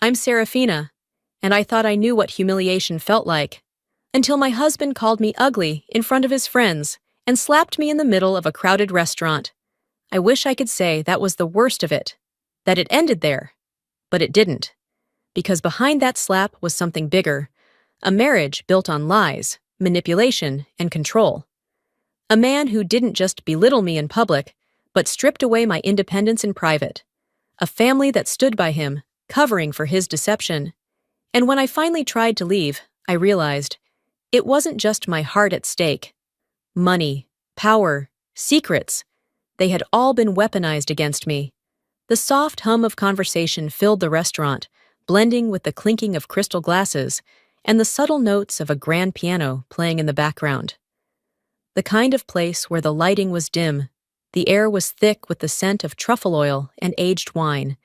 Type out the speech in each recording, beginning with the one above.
I'm Serafina, and I thought I knew what humiliation felt like, until my husband called me ugly in front of his friends and slapped me in the middle of a crowded restaurant. I wish I could say that was the worst of it, that it ended there. But it didn't, because behind that slap was something bigger, a marriage built on lies, manipulation, and control. A man who didn't just belittle me in public, but stripped away my independence in private. A family that stood by him, covering for his deception. And when I finally tried to leave, I realized it wasn't just my heart at stake. Money, power, secrets, they had all been weaponized against me. The soft hum of conversation filled the restaurant, blending with the clinking of crystal glasses and the subtle notes of a grand piano playing in the background. The kind of place where the lighting was dim, the air was thick with the scent of truffle oil and aged wine,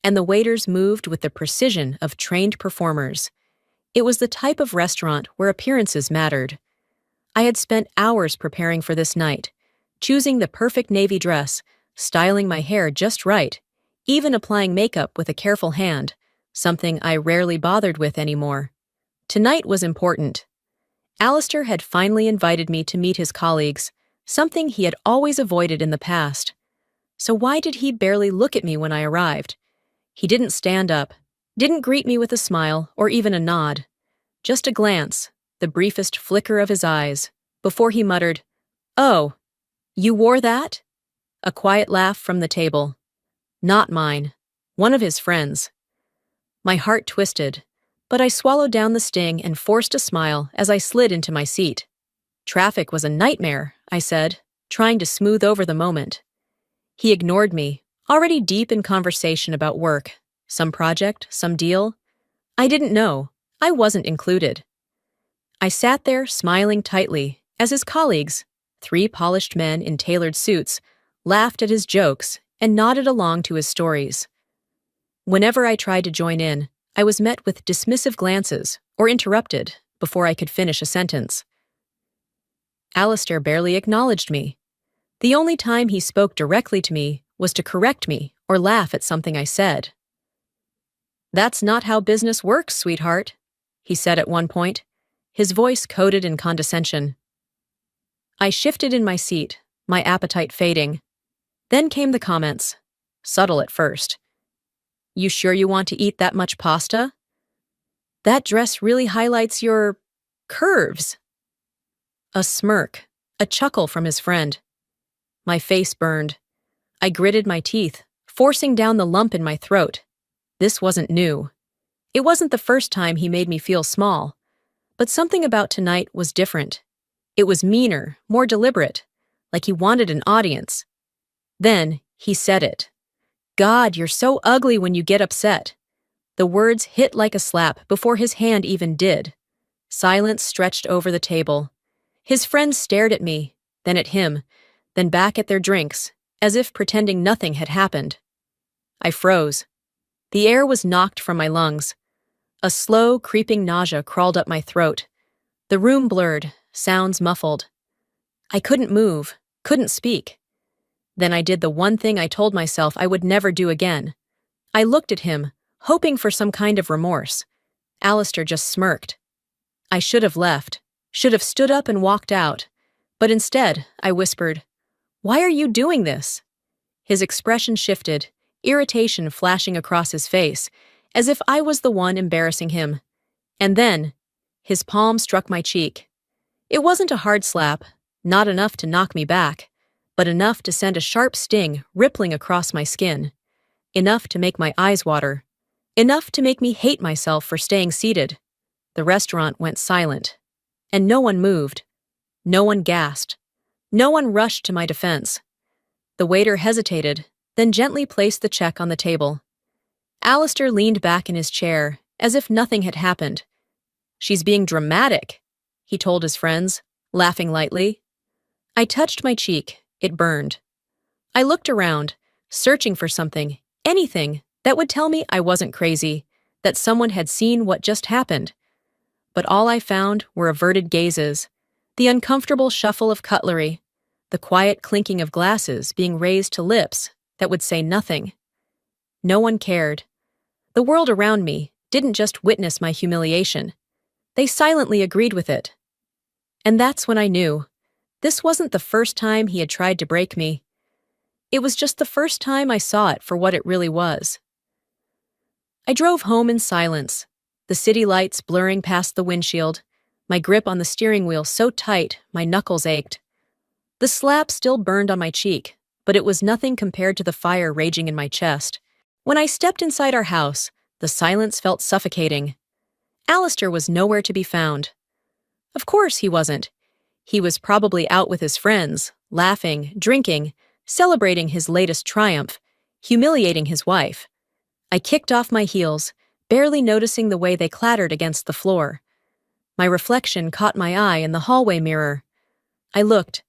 and the waiters moved with the precision of trained performers. It was the type of restaurant where appearances mattered. I had spent hours preparing for this night, choosing the perfect navy dress, styling my hair just right, even applying makeup with a careful hand, something I rarely bothered with anymore. Tonight was important. Alistair had finally invited me to meet his colleagues, something he had always avoided in the past. So why did he barely look at me when I arrived? He didn't stand up, didn't greet me with a smile or even a nod. Just a glance, the briefest flicker of his eyes, before he muttered, "Oh, you wore that?" A quiet laugh from the table. Not mine, one of his friends. My heart twisted, but I swallowed down the sting and forced a smile as I slid into my seat. Traffic was a nightmare, I said, trying to smooth over the moment. He ignored me, already deep in conversation about work. Some project, some deal. I didn't know. I wasn't included. I sat there smiling tightly as his colleagues, 3 polished men in tailored suits, laughed at his jokes and nodded along to his stories. Whenever I tried to join in, I was met with dismissive glances or interrupted before I could finish a sentence. Alistair barely acknowledged me. The only time he spoke directly to me was to correct me or laugh at something I said. "That's not how business works, sweetheart," he said at one point, his voice coated in condescension. I shifted in my seat, my appetite fading. Then came the comments, subtle at first. "You sure you want to eat that much pasta? That dress really highlights your curves." A smirk, a chuckle from his friend. My face burned. I gritted my teeth, forcing down the lump in my throat. This wasn't new. It wasn't the first time he made me feel small. But something about tonight was different. It was meaner, more deliberate, like he wanted an audience. Then he said it. "God, you're so ugly when you get upset." The words hit like a slap before his hand even did. Silence stretched over the table. His friends stared at me, then at him, then back at their drinks, as if pretending nothing had happened. I froze. The air was knocked from my lungs. A slow, creeping nausea crawled up my throat. The room blurred, sounds muffled. I couldn't move, couldn't speak. Then I did the one thing I told myself I would never do again. I looked at him, hoping for some kind of remorse. Alistair just smirked. I should have left, should have stood up and walked out. But instead, I whispered, "Why are you doing this?" His expression shifted, irritation flashing across his face, as if I was the one embarrassing him. And then, his palm struck my cheek. It wasn't a hard slap, not enough to knock me back, but enough to send a sharp sting rippling across my skin. Enough to make my eyes water. Enough to make me hate myself for staying seated. The restaurant went silent. And no one moved. No one gasped. No one rushed to my defense. The waiter hesitated, then gently placed the check on the table. Alistair leaned back in his chair, as if nothing had happened. "She's being dramatic," he told his friends, laughing lightly. I touched my cheek. It burned. I looked around, searching for something, anything, that would tell me I wasn't crazy, that someone had seen what just happened. But all I found were averted gazes, the uncomfortable shuffle of cutlery, the quiet clinking of glasses being raised to lips that would say nothing. No one cared. The world around me didn't just witness my humiliation. They silently agreed with it. And that's when I knew. This wasn't the first time he had tried to break me. It was just the first time I saw it for what it really was. I drove home in silence, the city lights blurring past the windshield, my grip on the steering wheel so tight my knuckles ached. The slap still burned on my cheek, but it was nothing compared to the fire raging in my chest. When I stepped inside our house, the silence felt suffocating. Alistair was nowhere to be found. Of course he wasn't. He was probably out with his friends, laughing, drinking, celebrating his latest triumph, humiliating his wife. I kicked off my heels, barely noticing the way they clattered against the floor. My reflection caught my eye in the hallway mirror. I looked,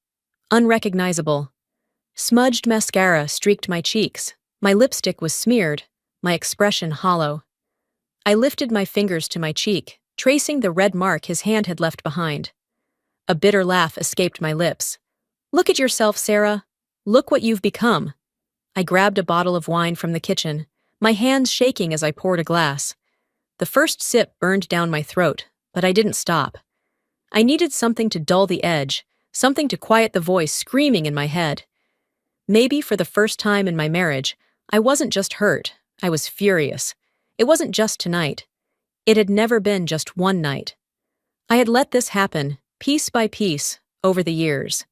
unrecognizable. Smudged mascara streaked my cheeks, my lipstick was smeared, my expression hollow. I lifted my fingers to my cheek, tracing the red mark his hand had left behind. A bitter laugh escaped my lips. "Look at yourself, Sarah. Look what you've become." I grabbed a bottle of wine from the kitchen, my hands shaking as I poured a glass. The first sip burned down my throat, but I didn't stop. I needed something to dull the edge, something to quiet the voice screaming in my head. Maybe for the first time in my marriage, I wasn't just hurt, I was furious. It wasn't just tonight. It had never been just one night. I had let this happen, piece by piece, over the years.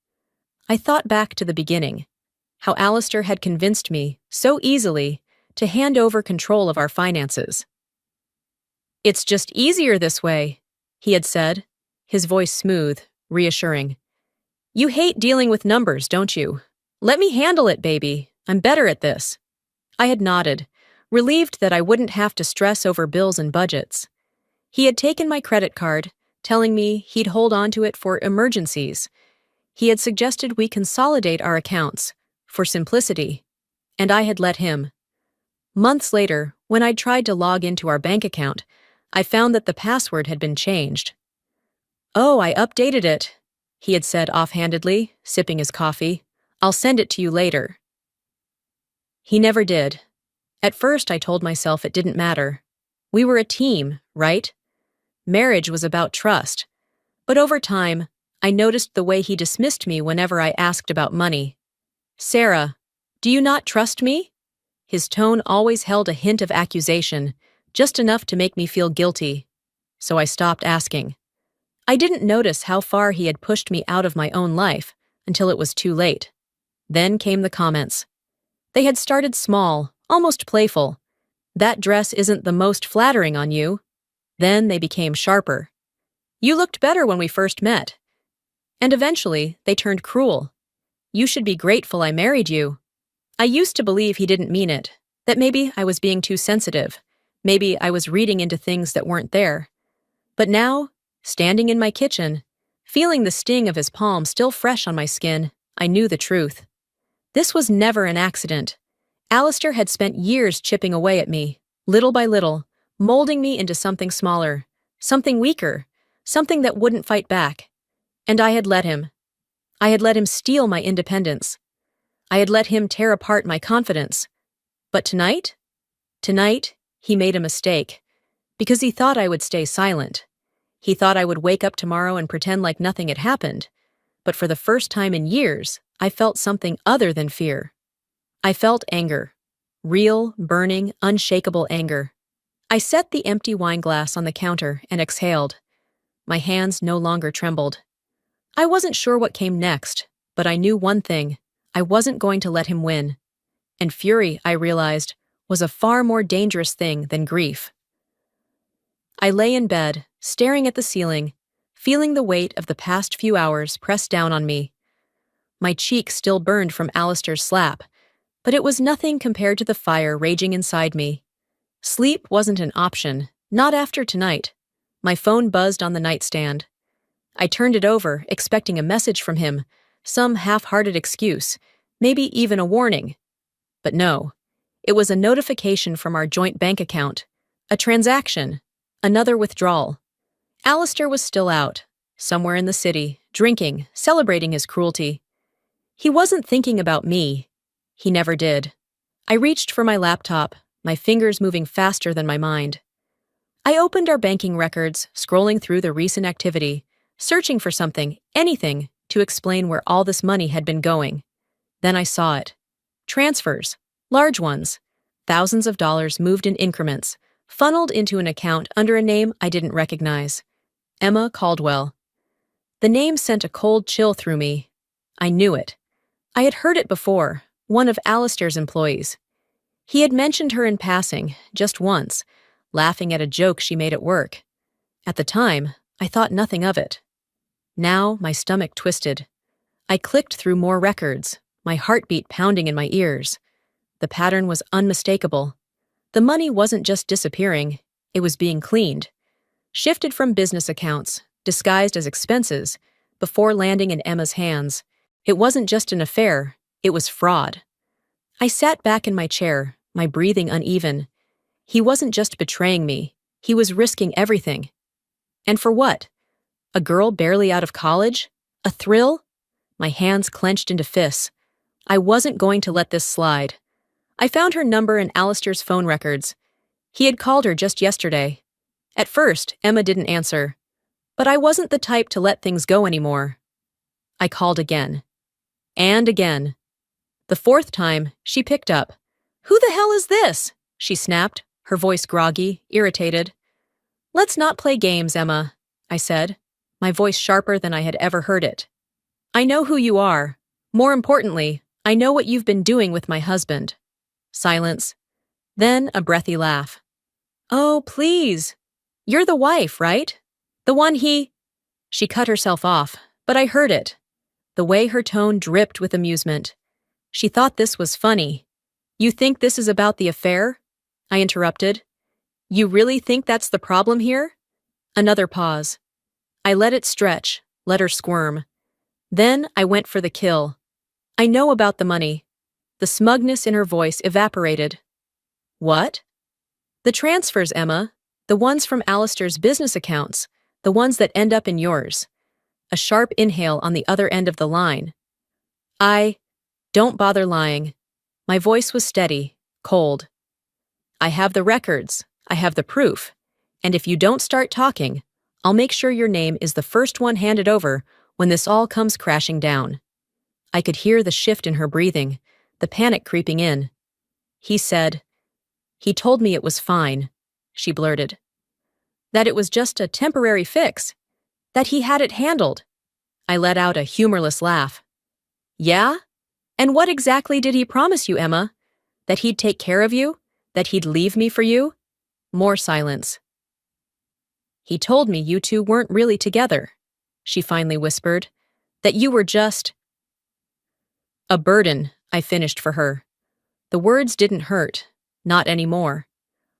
I thought back to the beginning, how Alistair had convinced me, so easily, to hand over control of our finances. "It's just easier this way," he had said, his voice smooth, reassuring. "You hate dealing with numbers, don't you? Let me handle it, baby. I'm better at this." I had nodded, relieved that I wouldn't have to stress over bills and budgets. He had taken my credit card, telling me he'd hold on to it for emergencies. He had suggested we consolidate our accounts, for simplicity, and I had let him. Months later, when I'd tried to log into our bank account, I found that the password had been changed. "Oh, I updated it," he had said offhandedly, sipping his coffee. "I'll send it to you later." He never did. At first, I told myself it didn't matter. We were a team, right? Marriage was about trust. But over time, I noticed the way he dismissed me whenever I asked about money. "Sarah, do you not trust me?" His tone always held a hint of accusation, just enough to make me feel guilty. So I stopped asking. I didn't notice how far he had pushed me out of my own life until it was too late. Then came the comments. They had started small, almost playful. "That dress isn't the most flattering on you." Then they became sharper. "You looked better when we first met." And eventually, they turned cruel. "You should be grateful I married you." I used to believe he didn't mean it, that maybe I was being too sensitive, maybe I was reading into things that weren't there. But now, standing in my kitchen, feeling the sting of his palm still fresh on my skin, I knew the truth. This was never an accident. Alistair had spent years chipping away at me, little by little, molding me into something smaller, something weaker, something that wouldn't fight back. And I had let him. I had let him steal my independence. I had let him tear apart my confidence. But tonight? Tonight, he made a mistake. Because he thought I would stay silent. He thought I would wake up tomorrow and pretend like nothing had happened. But for the first time in years, I felt something other than fear. I felt anger. Real, burning, unshakable anger. I set the empty wine glass on the counter and exhaled. My hands no longer trembled. I wasn't sure what came next, but I knew one thing. I wasn't going to let him win. And fury, I realized, was a far more dangerous thing than grief. I lay in bed, staring at the ceiling, feeling the weight of the past few hours press down on me. My cheek still burned from Alistair's slap, but it was nothing compared to the fire raging inside me. Sleep wasn't an option, not after tonight. My phone buzzed on the nightstand. I turned it over, expecting a message from him, some half-hearted excuse, maybe even a warning. But no, it was a notification from our joint bank account, a transaction, another withdrawal. Alistair was still out, somewhere in the city, drinking, celebrating his cruelty. He wasn't thinking about me. He never did. I reached for my laptop, my fingers moving faster than my mind. I opened our banking records, scrolling through the recent activity, searching for something, anything, to explain where all this money had been going. Then I saw it. Transfers. Large ones. Thousands of dollars moved in increments, funneled into an account under a name I didn't recognize. Emma Caldwell. The name sent a cold chill through me. I knew it. I had heard it before, one of Alistair's employees. He had mentioned her in passing, just once, laughing at a joke she made at work. At the time, I thought nothing of it. Now, my stomach twisted. I clicked through more records, my heartbeat pounding in my ears. The pattern was unmistakable. The money wasn't just disappearing, it was being cleaned. Shifted from business accounts, disguised as expenses, before landing in Emma's hands. It wasn't just an affair, it was fraud. I sat back in my chair, my breathing uneven. He wasn't just betraying me, he was risking everything. And for what? A girl barely out of college? A thrill? My hands clenched into fists. I wasn't going to let this slide. I found her number in Alistair's phone records. He had called her just yesterday. At first, Emma didn't answer. But I wasn't the type to let things go anymore. I called again. And again. The fourth time, she picked up. "Who the hell is this?" she snapped, her voice groggy, irritated. "Let's not play games, Emma," I said, my voice sharper than I had ever heard it. "I know who you are. More importantly, I know what you've been doing with my husband." Silence. Then a breathy laugh. "Oh, please. You're the wife, right? The one he—" She cut herself off, but I heard it. The way her tone dripped with amusement. She thought this was funny. "You think this is about the affair?" I interrupted. "You really think that's the problem here?" Another pause. I let it stretch, let her squirm. Then I went for the kill. "I know about the money." The smugness in her voice evaporated. "What?" "The transfers, Emma. The ones from Alistair's business accounts. The ones that end up in yours." A sharp inhale on the other end of the line. Don't bother lying." My voice was steady, cold. "I have the records. I have the proof. And if you don't start talking, I'll make sure your name is the first one handed over when this all comes crashing down." I could hear the shift in her breathing, the panic creeping in. He told me it was fine," she blurted. "That it was just a temporary fix. That he had it handled." I let out a humorless laugh. "Yeah? And what exactly did he promise you, Emma? That he'd take care of you? That he'd leave me for you?" More silence. "He told me you two weren't really together," she finally whispered. "That you were just—" "A burden," I finished for her. The words didn't hurt, not anymore.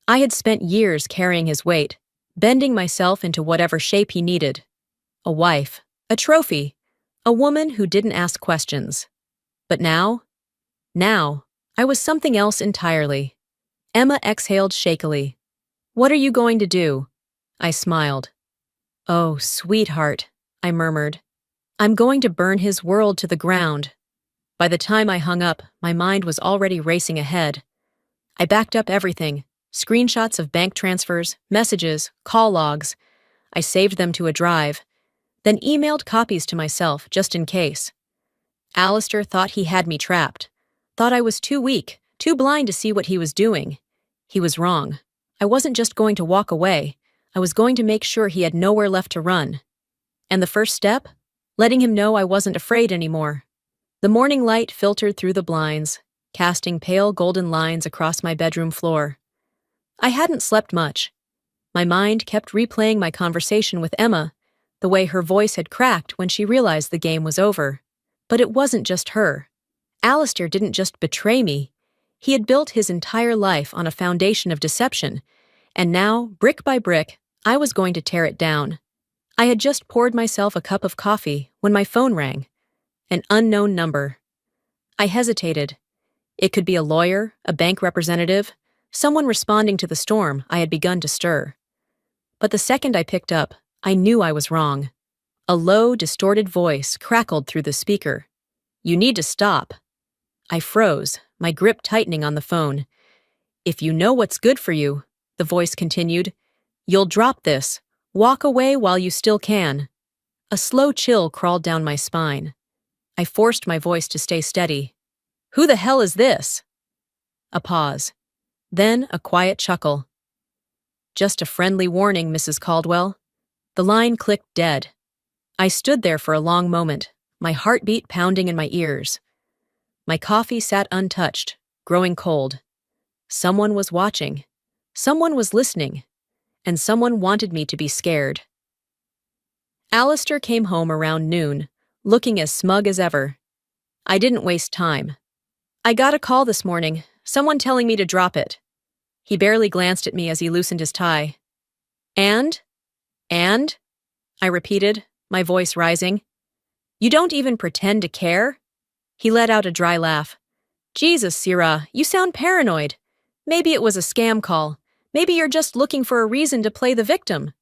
I had spent years carrying his weight, bending myself into whatever shape he needed. A wife, a trophy, a woman who didn't ask questions. But now, I was something else entirely. Emma exhaled shakily. "What are you going to do?" I smiled. "Oh, sweetheart," I murmured. "I'm going to burn his world to the ground." By the time I hung up, my mind was already racing ahead. I backed up everything, screenshots of bank transfers, messages, call logs. I saved them to a drive, then emailed copies to myself just in case. Alistair thought he had me trapped, thought I was too weak, too blind to see what he was doing. He was wrong. I wasn't just going to walk away. I was going to make sure he had nowhere left to run. And the first step? Letting him know I wasn't afraid anymore. The morning light filtered through the blinds, casting pale golden lines across my bedroom floor. I hadn't slept much. My mind kept replaying my conversation with Emma, the way her voice had cracked when she realized the game was over. But it wasn't just her. Alistair didn't just betray me. He had built his entire life on a foundation of deception, and now, brick by brick, I was going to tear it down. I had just poured myself a cup of coffee when my phone rang. An unknown number. I hesitated. It could be a lawyer, a bank representative, someone responding to the storm I had begun to stir. But the second I picked up, I knew I was wrong. A low, distorted voice crackled through the speaker. "You need to stop." I froze, my grip tightening on the phone. If you know what's good for you, the voice continued, you'll drop this. Walk away while you still can. A slow chill crawled down my spine. I forced my voice to stay steady. Who the hell is this? A pause. Then a quiet chuckle. Just a friendly warning, Mrs. Caldwell. The line clicked dead. I stood there for a long moment, my heartbeat pounding in my ears. My coffee sat untouched, growing cold. Someone was watching. Someone was listening. And someone wanted me to be scared. Alistair came home around noon, looking as smug as ever. I didn't waste time. I got a call this morning, someone telling me to drop it. He barely glanced at me as he loosened his tie. And? I repeated, my voice rising. You don't even pretend to care? He let out a dry laugh. Jesus, Sierra, you sound paranoid. Maybe it was a scam call. Maybe you're just looking for a reason to play the victim.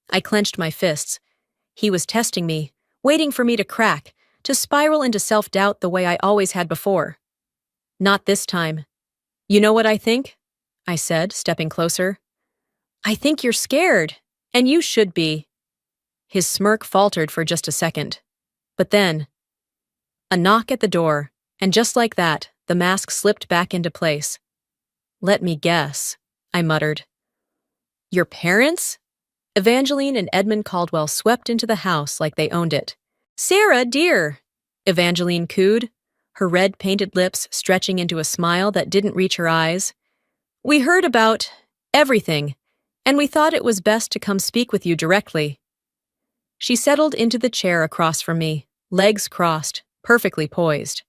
I clenched my fists. He was testing me, waiting for me to crack, to spiral into self-doubt the way I always had before. Not this time. You know what I think? I said, stepping closer. I think you're scared, and you should be. His smirk faltered for just a second. But then, a knock at the door, and just like that, the mask slipped back into place. Let me guess, I muttered. Your parents? Evangeline and Edmund Caldwell swept into the house like they owned it. Sarah, dear, Evangeline cooed, her red painted lips stretching into a smile that didn't reach her eyes. We heard about everything, and we thought it was best to come speak with you directly. She settled into the chair across from me, legs crossed, perfectly poised.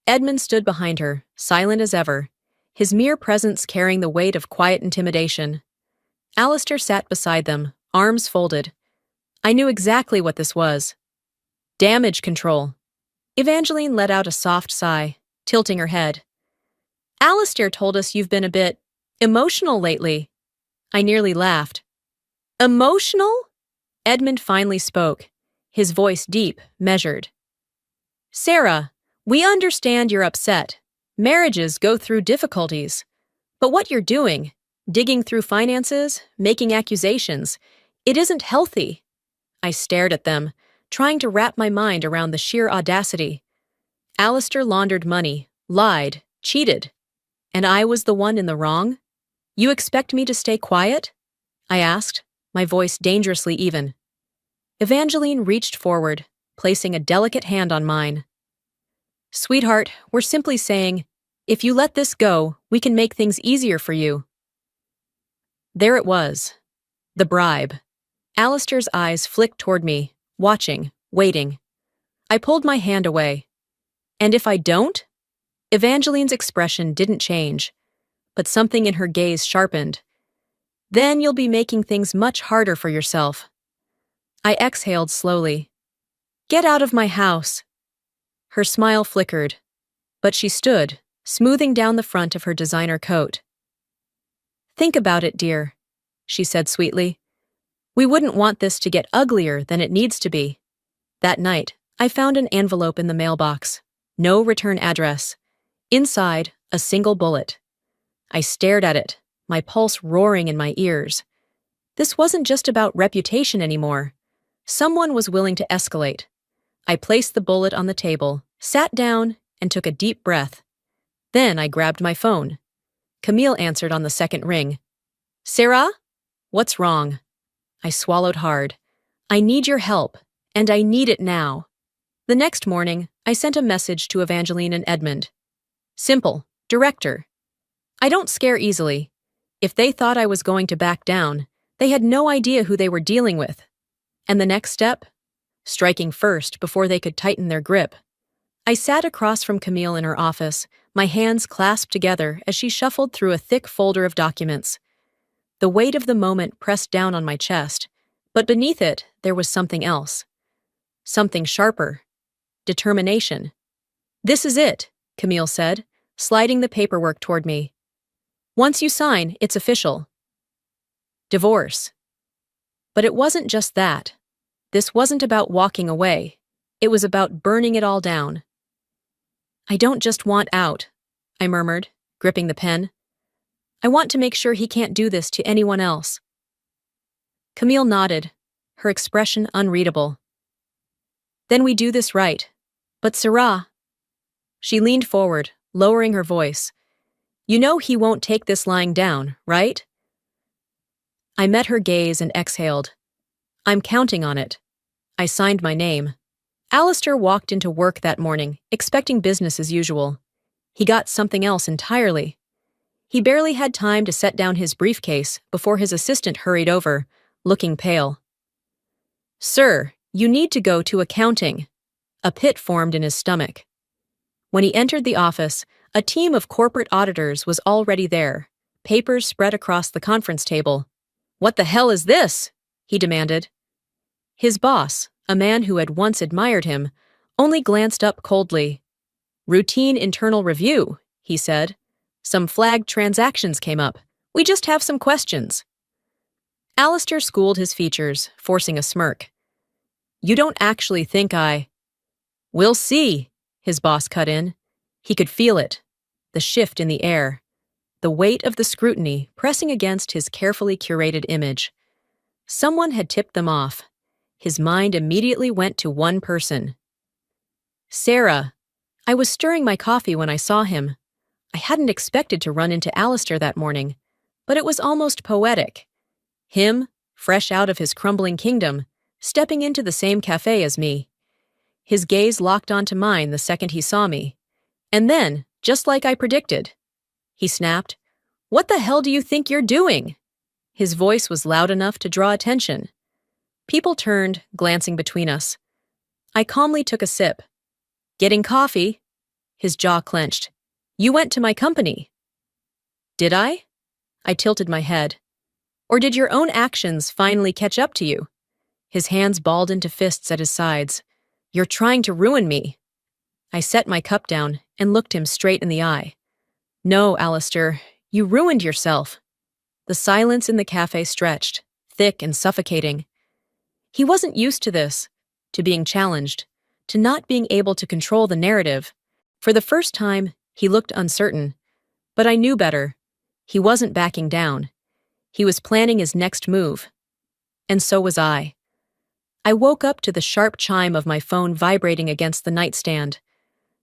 Edmund stood behind her, silent as ever, his mere presence carrying the weight of quiet intimidation. Alistair sat beside them, arms folded. I knew exactly what this was. Damage control. Evangeline let out a soft sigh, tilting her head. Alistair told us you've been a bit emotional lately. I nearly laughed. Emotional? Edmund finally spoke, his voice deep, measured. Sarah, we understand you're upset. Marriages go through difficulties. But what you're doing, digging through finances, making accusations, it isn't healthy. I stared at them, trying to wrap my mind around the sheer audacity. Alistair laundered money, lied, cheated. And I was the one in the wrong? You expect me to stay quiet? I asked, my voice dangerously even. Evangeline reached forward, placing a delicate hand on mine. Sweetheart, we're simply saying, if you let this go, we can make things easier for you. There it was. The bribe. Alistair's eyes flicked toward me, watching, waiting. I pulled my hand away. And if I don't? Evangeline's expression didn't change, but something in her gaze sharpened. Then you'll be making things much harder for yourself. I exhaled slowly. Get out of my house. Her smile flickered, but she stood, smoothing down the front of her designer coat. Think about it, dear, she said sweetly. We wouldn't want this to get uglier than it needs to be. That night, I found an envelope in the mailbox. No return address. Inside, a single bullet. I stared at it, my pulse roaring in my ears. This wasn't just about reputation anymore. Someone was willing to escalate. I placed the bullet on the table, sat down, and took a deep breath. Then I grabbed my phone. Camille answered on the second ring. Sarah? What's wrong? I swallowed hard. I need your help, and I need it now. The next morning, I sent a message to Evangeline and Edmund. Simple, director. I don't scare easily. If they thought I was going to back down, they had no idea who they were dealing with. And the next step? Striking first before they could tighten their grip. I sat across from Camille in her office, my hands clasped together as she shuffled through a thick folder of documents. The weight of the moment pressed down on my chest, but beneath it there was something else. Something sharper. Determination. This is it, Camille said, sliding the paperwork toward me. Once you sign, it's official. Divorce. But it wasn't just that. This wasn't about walking away. It was about burning it all down. I don't just want out, I murmured, gripping the pen. I want to make sure he can't do this to anyone else. Camille nodded, her expression unreadable. Then we do this right. But Sarah. She leaned forward, lowering her voice. You know he won't take this lying down, right? I met her gaze and exhaled. I'm counting on it. I signed my name. Alistair walked into work that morning, expecting business as usual. He got something else entirely. He barely had time to set down his briefcase before his assistant hurried over, looking pale. Sir, you need to go to accounting. A pit formed in his stomach. When he entered the office, a team of corporate auditors was already there, papers spread across the conference table. What the hell is this? He demanded. His boss, a man who had once admired him, only glanced up coldly. Routine internal review, he said. Some flagged transactions came up. We just have some questions. Alistair schooled his features, forcing a smirk. You don't actually think I... We'll see, his boss cut in. He could feel it, the shift in the air, the weight of the scrutiny pressing against his carefully curated image. Someone had tipped them off. His mind immediately went to one person. Sarah. I was stirring my coffee when I saw him. I hadn't expected to run into Alistair that morning, but it was almost poetic. Him, fresh out of his crumbling kingdom, stepping into the same cafe as me. His gaze locked onto mine the second he saw me. And then, just like I predicted, he snapped, What the hell do you think you're doing? His voice was loud enough to draw attention. People turned, glancing between us. I calmly took a sip. Getting coffee? His jaw clenched. You went to my company. Did I? I tilted my head. Or did your own actions finally catch up to you? His hands balled into fists at his sides. You're trying to ruin me. I set my cup down and looked him straight in the eye. No, Alistair, you ruined yourself. The silence in the cafe stretched, thick and suffocating. He wasn't used to this, to being challenged, to not being able to control the narrative. For the first time, he looked uncertain. But I knew better. He wasn't backing down. He was planning his next move. And so was I. I woke up to the sharp chime of my phone vibrating against the nightstand.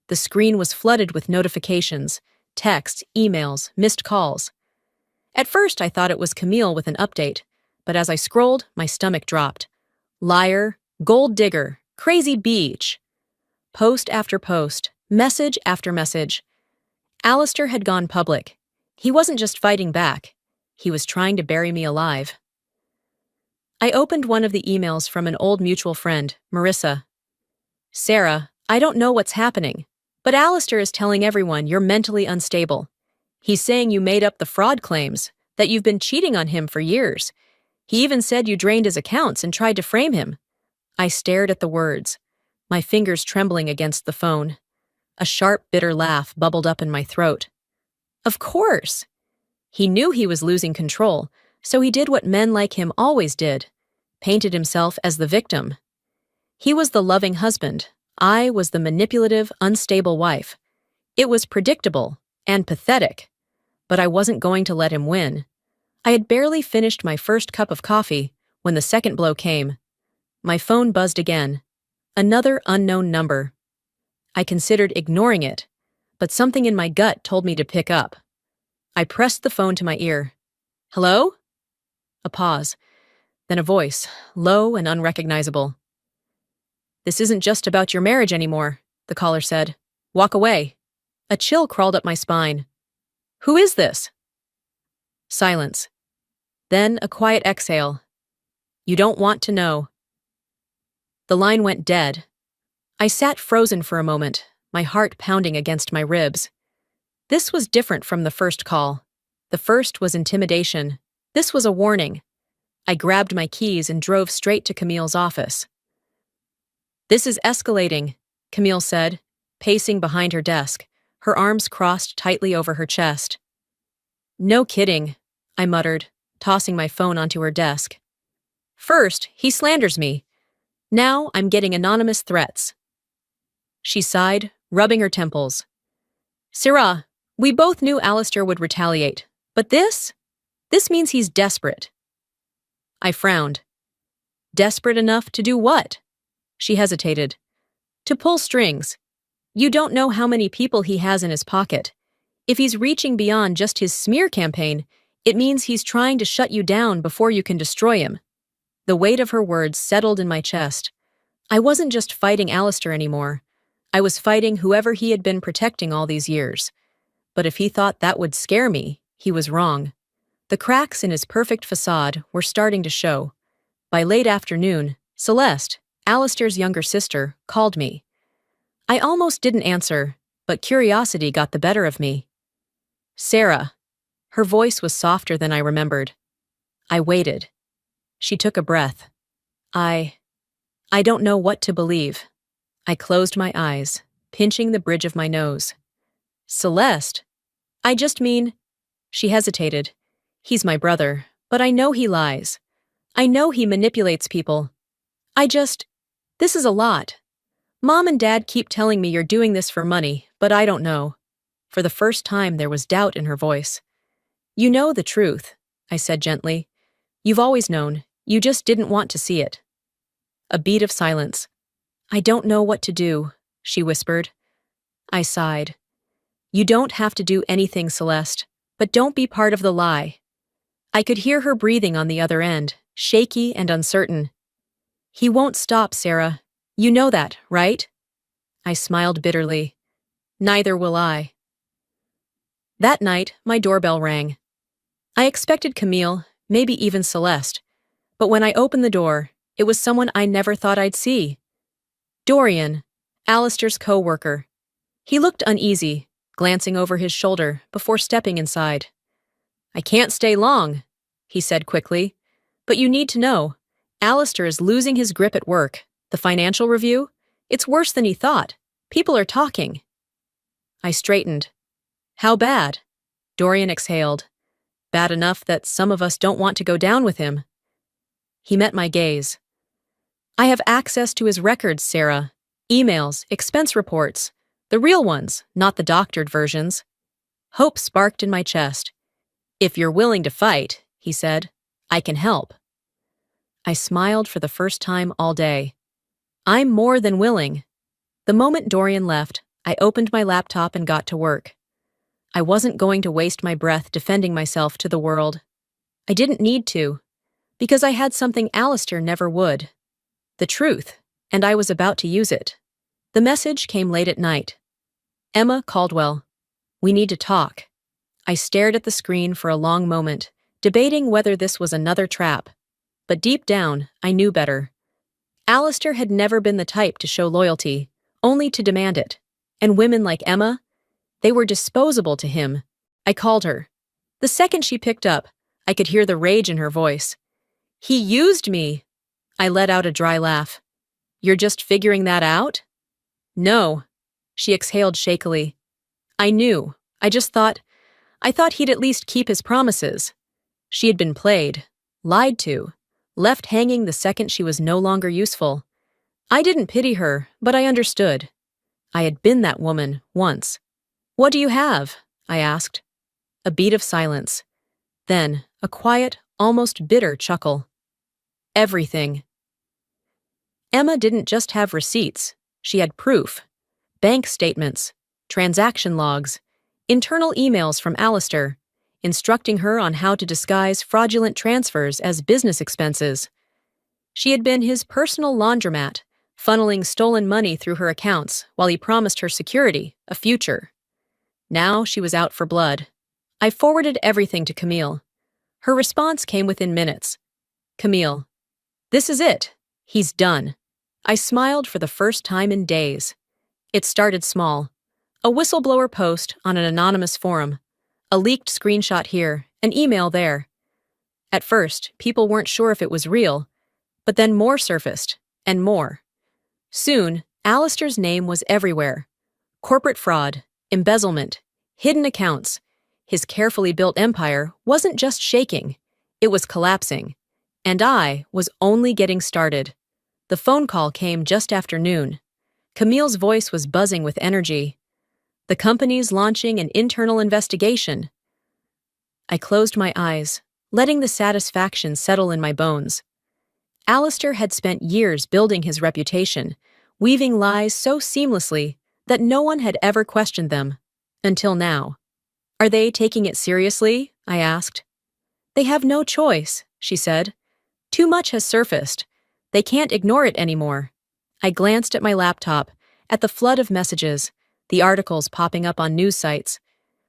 The screen was flooded with notifications, texts, emails, missed calls. At first, I thought it was Camille with an update, but as I scrolled, my stomach dropped. Liar, gold digger, crazy beach. Post after post, message after message. Alistair had gone public. He wasn't just fighting back. He was trying to bury me alive. I opened one of the emails from an old mutual friend, Marissa. Sarah, I don't know what's happening, but Alistair is telling everyone you're mentally unstable. He's saying you made up the fraud claims, that you've been cheating on him for years. He even said you drained his accounts and tried to frame him. I stared at the words, my fingers trembling against the phone. A sharp, bitter laugh bubbled up in my throat. Of course! He knew he was losing control, so he did what men like him always did, painted himself as the victim. He was the loving husband. I was the manipulative, unstable wife. It was predictable and pathetic, but I wasn't going to let him win. I had barely finished my first cup of coffee when the second blow came. My phone buzzed again. Another unknown number. I considered ignoring it, but something in my gut told me to pick up. I pressed the phone to my ear. Hello? A pause, then a voice, low and unrecognizable. This isn't just about your marriage anymore, the caller said. Walk away. A chill crawled up my spine. Who is this? Silence. Then a quiet exhale. You don't want to know. The line went dead. I sat frozen for a moment, my heart pounding against my ribs. This was different from the first call. The first was intimidation. This was a warning. I grabbed my keys and drove straight to Camille's office. This is escalating, Camille said, pacing behind her desk, her arms crossed tightly over her chest. No kidding, I muttered, tossing my phone onto her desk. First, he slanders me. Now I'm getting anonymous threats. She sighed, rubbing her temples. Sarah, we both knew Alistair would retaliate, But this means he's desperate. I frowned. Desperate enough to do what? She hesitated. To pull strings. You don't know how many people he has in his pocket. If he's reaching beyond just his smear campaign, it means he's trying to shut you down before you can destroy him. The weight of her words settled in my chest. I wasn't just fighting Alistair anymore. I was fighting whoever he had been protecting all these years. But if he thought that would scare me, he was wrong. The cracks in his perfect facade were starting to show. By late afternoon, Celeste, Alistair's younger sister, called me. I almost didn't answer, but curiosity got the better of me. Sarah. Her voice was softer than I remembered. I waited. She took a breath. I don't know what to believe. I closed my eyes, pinching the bridge of my nose. Celeste? I just mean... She hesitated. He's my brother, but I know he lies. I know he manipulates people. This is a lot. Mom and Dad keep telling me you're doing this for money, but I don't know. For the first time, there was doubt in her voice. You know the truth, I said gently. You've always known. You just didn't want to see it. A beat of silence. I don't know what to do, she whispered. I sighed. You don't have to do anything, Celeste, but don't be part of the lie. I could hear her breathing on the other end, shaky and uncertain. He won't stop, Sarah. You know that, right? I smiled bitterly. Neither will I. That night, my doorbell rang. I expected Camille, maybe even Celeste, but when I opened the door, it was someone I never thought I'd see. Dorian, Alistair's co-worker. He looked uneasy, glancing over his shoulder before stepping inside. I can't stay long, he said quickly, but you need to know, Alistair is losing his grip at work. The financial review? It's worse than he thought. People are talking. I straightened. How bad? Dorian exhaled. Bad enough that some of us don't want to go down with him. He met my gaze. I have access to his records, Sarah. Emails, expense reports. The real ones, not the doctored versions. Hope sparked in my chest. If you're willing to fight, he said, I can help. I smiled for the first time all day. I'm more than willing. The moment Dorian left, I opened my laptop and got to work. I wasn't going to waste my breath defending myself to the world. I didn't need to, because I had something Alistair never would. The truth, and I was about to use it. The message came late at night. Emma Caldwell. We need to talk. I stared at the screen for a long moment, debating whether this was another trap. But deep down, I knew better. Alistair had never been the type to show loyalty, only to demand it. And women like Emma, they were disposable to him. I called her. The second she picked up, I could hear the rage in her voice. He used me. I let out a dry laugh. You're just figuring that out? No. She exhaled shakily. I knew. I thought he'd at least keep his promises. She had been played, lied to, left hanging the second she was no longer useful. I didn't pity her, but I understood. I had been that woman once. What do you have? I asked. A beat of silence. Then, a quiet, almost bitter chuckle. Everything. Emma didn't just have receipts. She had proof. Bank statements, transaction logs, internal emails from Alistair, instructing her on how to disguise fraudulent transfers as business expenses. She had been his personal laundromat, funneling stolen money through her accounts while he promised her security, a future. Now she was out for blood. I forwarded everything to Camille. Her response came within minutes. Camille. This is it. He's done. I smiled for the first time in days. It started small. A whistleblower post on an anonymous forum. A leaked screenshot here, an email there. At first, people weren't sure if it was real, but then more surfaced, and more. Soon, Alistair's name was everywhere. Corporate fraud, embezzlement, hidden accounts. His carefully built empire wasn't just shaking, it was collapsing. And I was only getting started. The phone call came just after noon. Camille's voice was buzzing with energy. The company's launching an internal investigation. I closed my eyes, letting the satisfaction settle in my bones. Alistair had spent years building his reputation, weaving lies so seamlessly that no one had ever questioned them. Until now. Are they taking it seriously? I asked. They have no choice, she said. Too much has surfaced. They can't ignore it anymore. I glanced at my laptop, at the flood of messages, the articles popping up on news sites.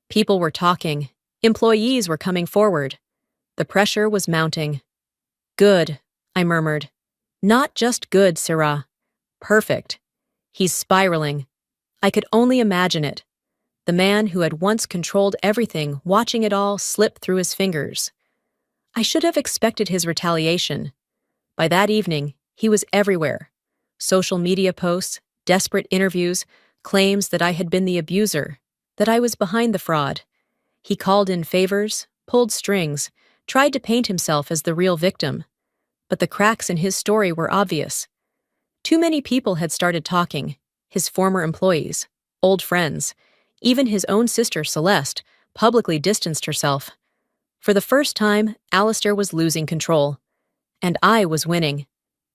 People were talking. Employees were coming forward. The pressure was mounting. Good, I murmured. Not just good, Sarah. Perfect. He's spiraling. I could only imagine it. The man who had once controlled everything, watching it all slip through his fingers. I should have expected his retaliation. By that evening, he was everywhere. Social media posts, desperate interviews, claims that I had been the abuser, that I was behind the fraud. He called in favors, pulled strings, tried to paint himself as the real victim. But the cracks in his story were obvious. Too many people had started talking, his former employees, old friends. Even his own sister, Celeste, publicly distanced herself. For the first time, Alistair was losing control. And I was winning.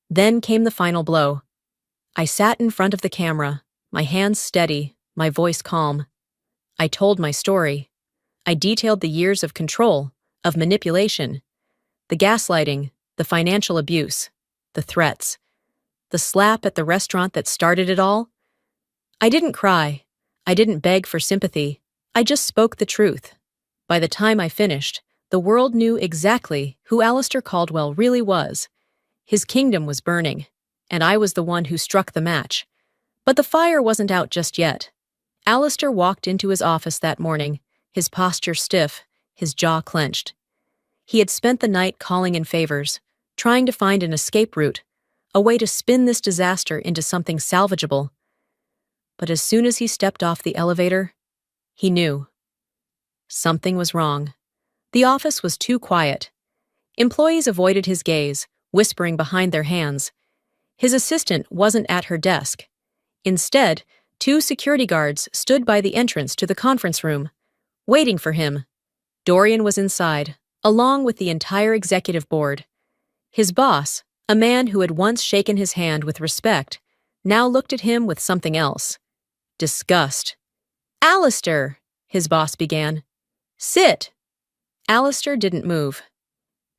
Then came the final blow. I sat in front of the camera, my hands steady, my voice calm. I told my story. I detailed the years of control, of manipulation, the gaslighting, the financial abuse, the threats, the slap at the restaurant that started it all. I didn't cry. I didn't beg for sympathy. I just spoke the truth. By the time I finished, the world knew exactly who Alistair Caldwell really was. His kingdom was burning, and I was the one who struck the match. But the fire wasn't out just yet. Alistair walked into his office that morning, his posture stiff, his jaw clenched. He had spent the night calling in favors, trying to find an escape route, a way to spin this disaster into something salvageable. But as soon as he stepped off the elevator, he knew. Something was wrong. The office was too quiet. Employees avoided his gaze, whispering behind their hands. His assistant wasn't at her desk. Instead, 2 security guards stood by the entrance to the conference room, waiting for him. Dorian was inside, along with the entire executive board. His boss, a man who had once shaken his hand with respect, now looked at him with something else. Disgust. Alistair, his boss began. Sit. Alistair didn't move.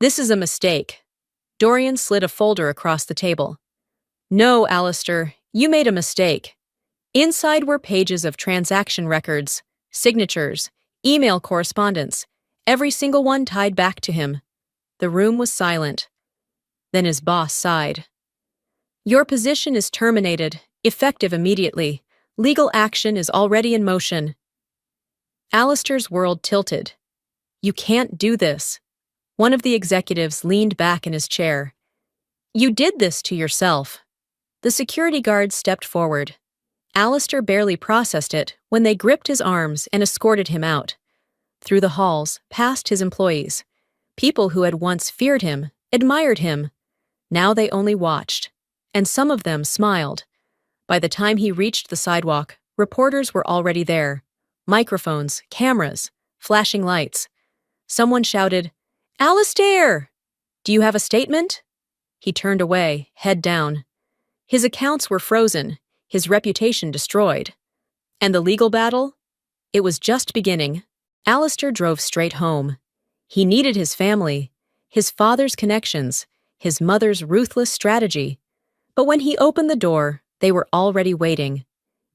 This is a mistake. Dorian slid a folder across the table. No, Alistair, you made a mistake. Inside were pages of transaction records, signatures, email correspondence, every single one tied back to him. The room was silent. Then his boss sighed. Your position is terminated, effective immediately. Legal action is already in motion. Alistair's world tilted. You can't do this. One of the executives leaned back in his chair. You did this to yourself. The security guard stepped forward. Alistair barely processed it when they gripped his arms and escorted him out. Through the halls, past his employees. People who had once feared him, admired him. Now they only watched. And some of them smiled. By the time he reached the sidewalk, reporters were already there. Microphones, cameras, flashing lights. Someone shouted, Alistair! Do you have a statement? He turned away, head down. His accounts were frozen, his reputation destroyed. And the legal battle? It was just beginning. Alistair drove straight home. He needed his family, his father's connections, his mother's ruthless strategy. But when he opened the door, they were already waiting.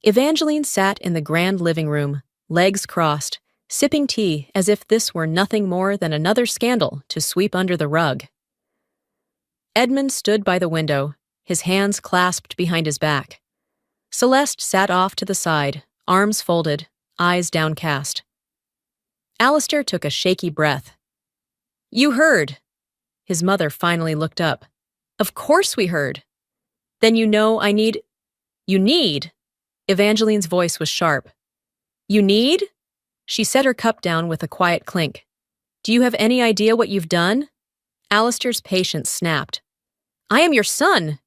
Evangeline sat in the grand living room, legs crossed, sipping tea as if this were nothing more than another scandal to sweep under the rug. Edmund stood by the window, his hands clasped behind his back. Celeste sat off to the side, arms folded, eyes downcast. Alistair took a shaky breath. You heard. His mother finally looked up. Of course we heard. Then you know I need... You need? Evangeline's voice was sharp. You need? She set her cup down with a quiet clink. Do you have any idea what you've done? Alistair's patience snapped. I am your son.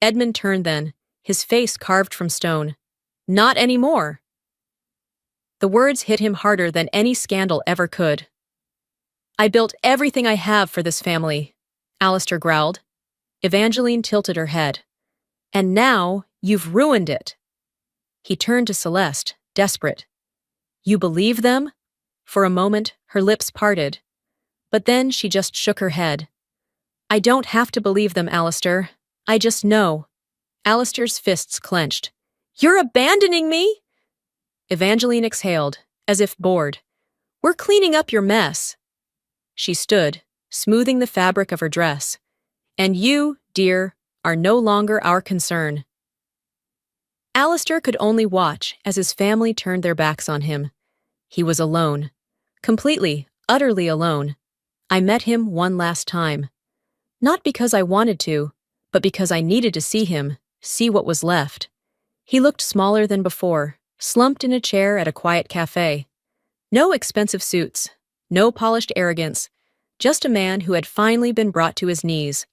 Edmund turned then, his face carved from stone. Not anymore. The words hit him harder than any scandal ever could. I built everything I have for this family, Alistair growled. Evangeline tilted her head. And now you've ruined it. He turned to Celeste, desperate. You believe them? For a moment, her lips parted. But then she just shook her head. I don't have to believe them, Alistair. I just know. Alistair's fists clenched. You're abandoning me? Evangeline exhaled, as if bored. We're cleaning up your mess. She stood, smoothing the fabric of her dress. And you, dear, are no longer our concern. Alistair could only watch as his family turned their backs on him. He was alone. Completely, utterly alone. I met him one last time. Not because I wanted to, but because I needed to see him, see what was left. He looked smaller than before, slumped in a chair at a quiet cafe. No expensive suits, no polished arrogance, just a man who had finally been brought to his knees.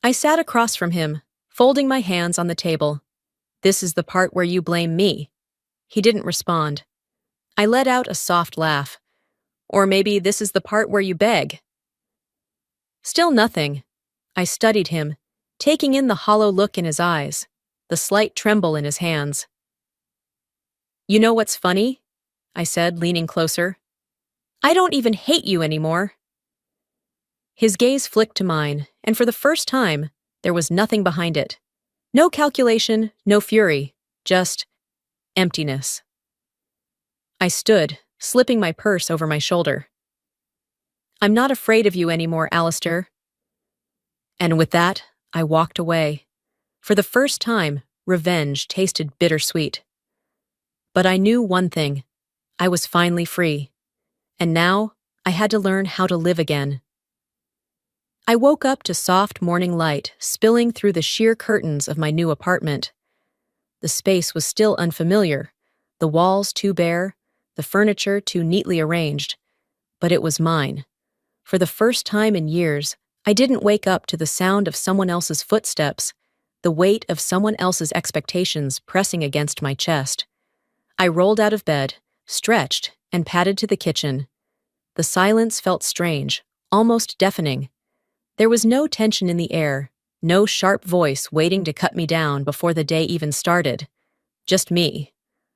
I sat across from him, folding my hands on the table. This is the part where you blame me. He didn't respond. I let out a soft laugh. Or maybe this is the part where you beg. Still nothing. I studied him, taking in the hollow look in his eyes, the slight tremble in his hands. You know what's funny? I said, leaning closer. I don't even hate you anymore. His gaze flicked to mine, and for the first time, there was nothing behind it. No calculation, no fury, just emptiness. I stood, slipping my purse over my shoulder. I'm not afraid of you anymore, Alistair. And with that, I walked away. For the first time, revenge tasted bittersweet. But I knew one thing. I was finally free. And now, I had to learn how to live again. I woke up to soft morning light spilling through the sheer curtains of my new apartment. The space was still unfamiliar, the walls too bare, the furniture too neatly arranged. But it was mine. For the first time in years, I didn't wake up to the sound of someone else's footsteps, the weight of someone else's expectations pressing against my chest. I rolled out of bed, stretched, and padded to the kitchen. The silence felt strange, almost deafening. There was no tension in the air, no sharp voice waiting to cut me down before the day even started. Just me.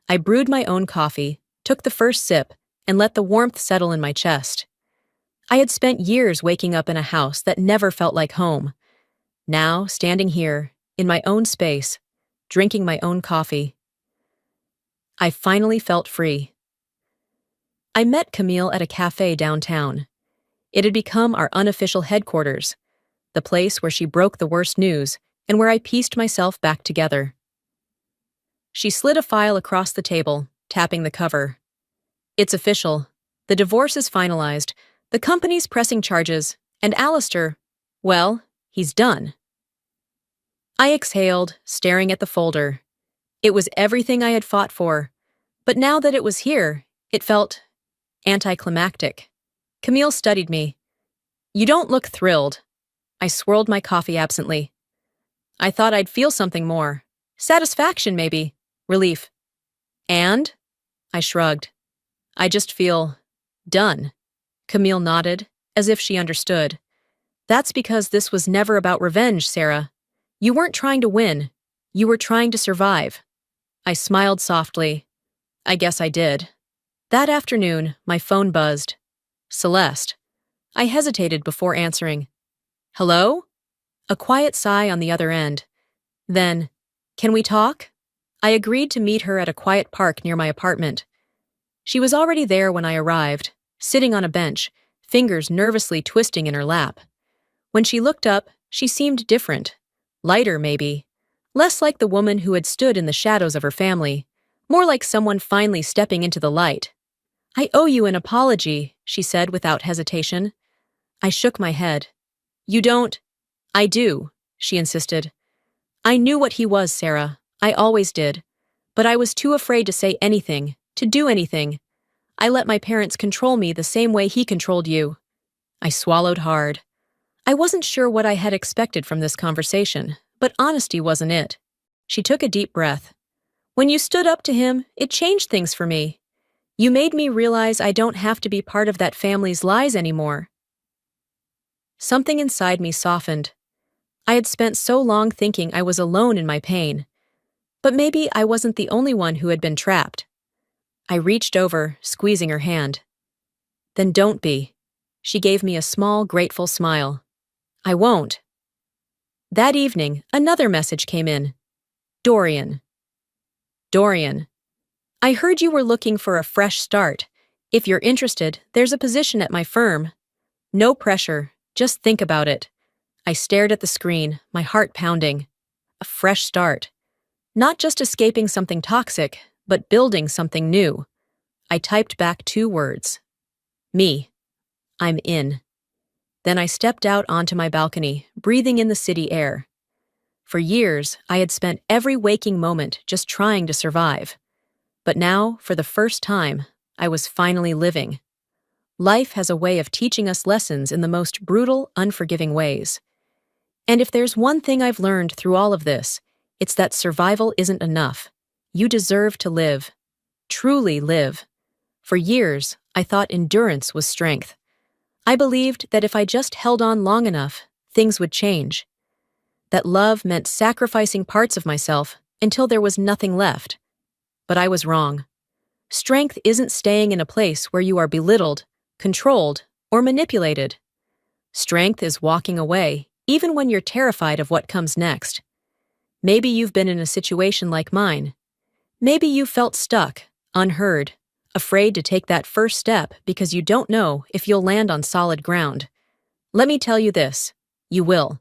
I brewed my own coffee, took the first sip, and let the warmth settle in my chest. I had spent years waking up in a house that never felt like home. Now, standing here, in my own space, drinking my own coffee, I finally felt free. I met Camille at a cafe downtown. It had become our unofficial headquarters, the place where she broke the worst news and where I pieced myself back together. She slid a file across the table, tapping the cover. It's official. The divorce is finalized, the company's pressing charges, and Alistair, well, he's done. I exhaled, staring at the folder. It was everything I had fought for, but now that it was here, it felt anticlimactic. Camille studied me. You don't look thrilled. I swirled my coffee absently. I thought I'd feel something more. Satisfaction, maybe. Relief. And? I shrugged. I just feel done. Camille nodded, as if she understood. That's because this was never about revenge, Sarah. You weren't trying to win. You were trying to survive. I smiled softly. I guess I did. That afternoon, my phone buzzed. Celeste. I hesitated before answering. Hello? A quiet sigh on the other end. Then, can we talk? I agreed to meet her at a quiet park near my apartment. She was already there when I arrived, sitting on a bench, fingers nervously twisting in her lap. When she looked up, she seemed different. Lighter, maybe. Less like the woman who had stood in the shadows of her family. More like someone finally stepping into the light. I owe you an apology, she said without hesitation. I shook my head. You don't? I do, she insisted. I knew what he was, Sarah. I always did. But I was too afraid to say anything, to do anything. I let my parents control me the same way he controlled you. I swallowed hard. I wasn't sure what I had expected from this conversation, but honesty wasn't it. She took a deep breath. When you stood up to him, it changed things for me. You made me realize I don't have to be part of that family's lies anymore. something inside me softened. I had spent so long thinking I was alone in my pain. But maybe I wasn't the only one who had been trapped. I reached over, squeezing her hand. Then don't be. She gave me a small, grateful smile. I won't. That evening, another message came in. Dorian. Dorian. I heard you were looking for a fresh start. If you're interested, there's a position at my firm. No pressure, just think about it. I stared at the screen, my heart pounding. A fresh start. Not just escaping something toxic, but building something new. I typed back 2 words. Me. I'm in. Then I stepped out onto my balcony, breathing in the city air. For years, I had spent every waking moment just trying to survive. But now, for the first time, I was finally living. Life has a way of teaching us lessons in the most brutal, unforgiving ways. And if there's one thing I've learned through all of this, it's that survival isn't enough. You deserve to live. Truly live. For years, I thought endurance was strength. I believed that if I just held on long enough, things would change. That love meant sacrificing parts of myself until there was nothing left. But I was wrong. Strength isn't staying in a place where you are belittled, controlled, or manipulated. Strength is walking away, even when you're terrified of what comes next. Maybe you've been in a situation like mine. Maybe you felt stuck, unheard, afraid to take that first step because you don't know if you'll land on solid ground. Let me tell you this, you will.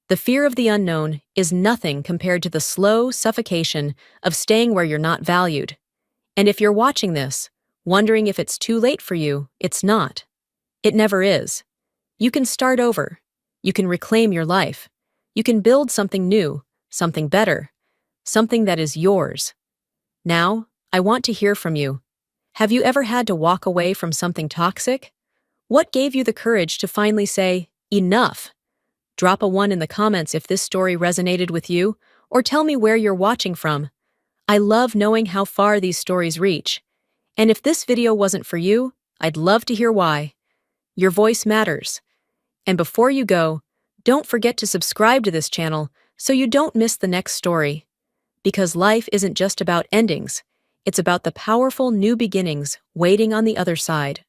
The fear of the unknown is nothing compared to the slow suffocation of staying where you're not valued. And if you're watching this, wondering if it's too late for you, it's not. It never is. You can start over. You can reclaim your life. You can build something new, something better, something that is yours. Now, I want to hear from you. Have you ever had to walk away from something toxic? What gave you the courage to finally say, enough? Drop a 1 in the comments if this story resonated with you, or tell me where you're watching from. I love knowing how far these stories reach. And if this video wasn't for you, I'd love to hear why. Your voice matters. And before you go, don't forget to subscribe to this channel so you don't miss the next story. Because life isn't just about endings, it's about the powerful new beginnings waiting on the other side.